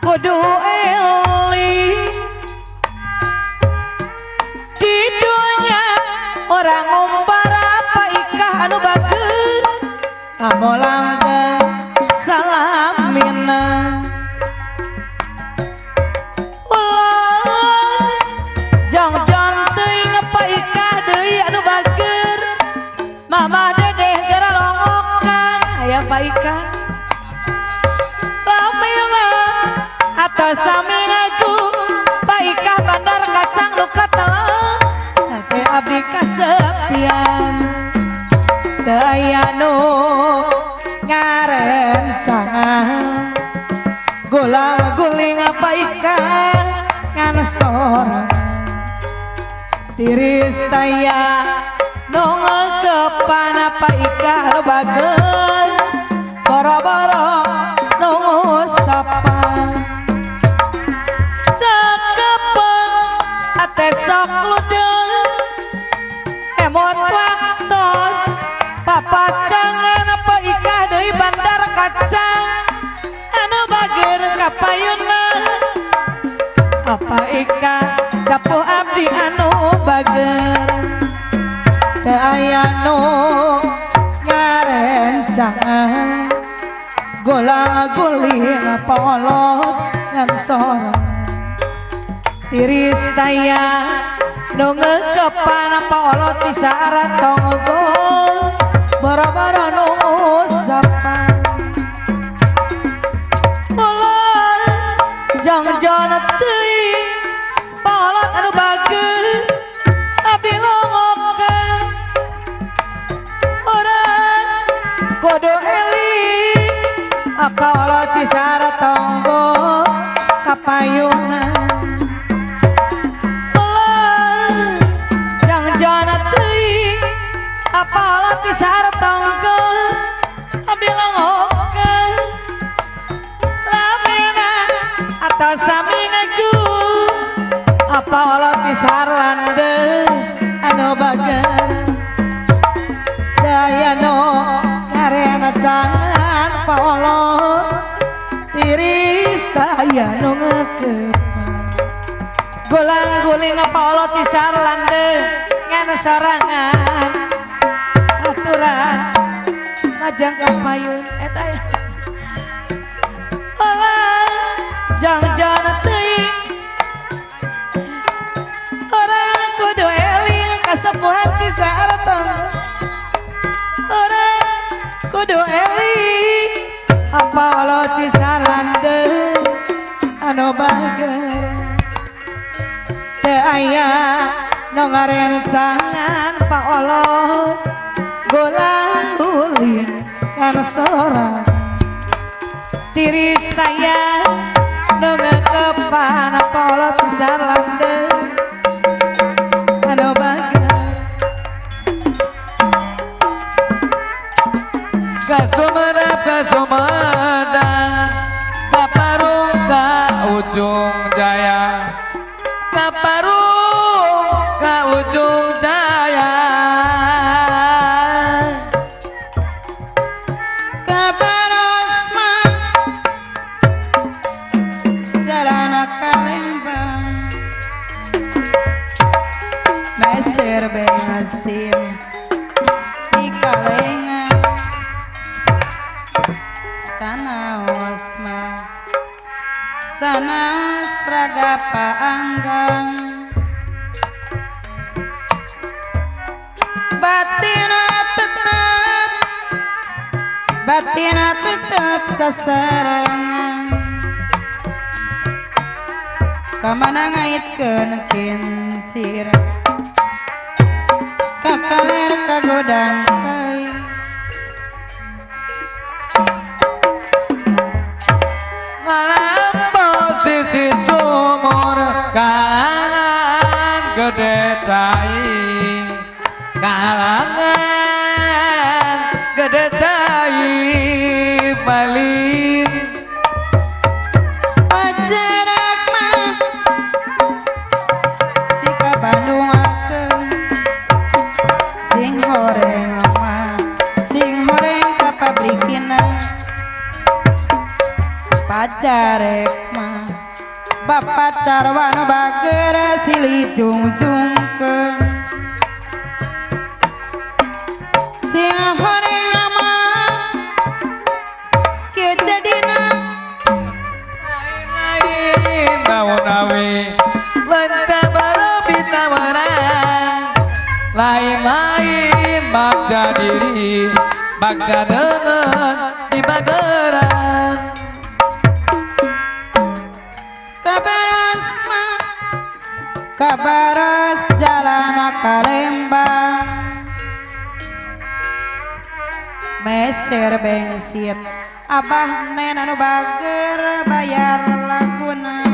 kudu eling di dunia orang ngumbar apa ikah anu bagus amolang salamina ulah jong-jong teuing apa ikah deui anu bagus mama dedeh gara longokan aya pa ikah lamila atau sami ngaku pa ikah bandar kacang luka telah hati abdi kasepian teu aya nu ngarencangan gulang-guling apa ikah ngan sorang tiris taya nu ngekepan apa ikah nu bageus boro-boro nu ngusapan sakepeng ate sok ludeng emot waktos papacangan apa ikah deui bandar kacang anu bager kapayuna apa ikah sapuh abdi anu bager teu aya nu ngarencangan gola-guling polot ngan sorang tiris daya nu ngeukepan polot di sarat tonggol boro-boro nu usapan polot jong-jong teuing polot anu bageus abdi longokan urang kudu eling apa Allah cisara tonggo kapayuna Allah jangan teuing apa Allah cisara tonggo abdi longokan lamina atau sami ngaku apa Allah cisara landeu anu bager daya no karena jangan Allah tiris daya nu ngekepan gulang-guling apa Allah tisar landeu ngan sorangan aturan majang kapayun eta ya Allah jang-jang teuing orang kudu eling kasepuhan cisar tonggo orang kudu eling apa Allah cisar landeu anu bager teu aya nu ngarencangan pa Allah golang-guling kan sorang tiris daya nu ngeukepan apa Allah cisar landeu anu bager Kasumedang kaparung ka ujung jaya kaparung ka ujung jaya kabarosma jarana kalembang meser bengasim di kalengan sana raga paanggang batina tetap sasarangan kamana ngaitkeun kincir kakaler kagodang kai sisi sumur kalangan gede cai kalangan gede cai malin pajarak mah jika Bandung akeun sing horeng mah sing horeng ka pabrikina ajarek mah Bapak carwana bager silih jungjungkeun sing horeang mah kieu jadina lain naon awe lenta barabi tawaran lain-lain bagja diri bagja dengan di bageran kabaros jalan Kalembang meser bensin abah nena nu bager bayar laguna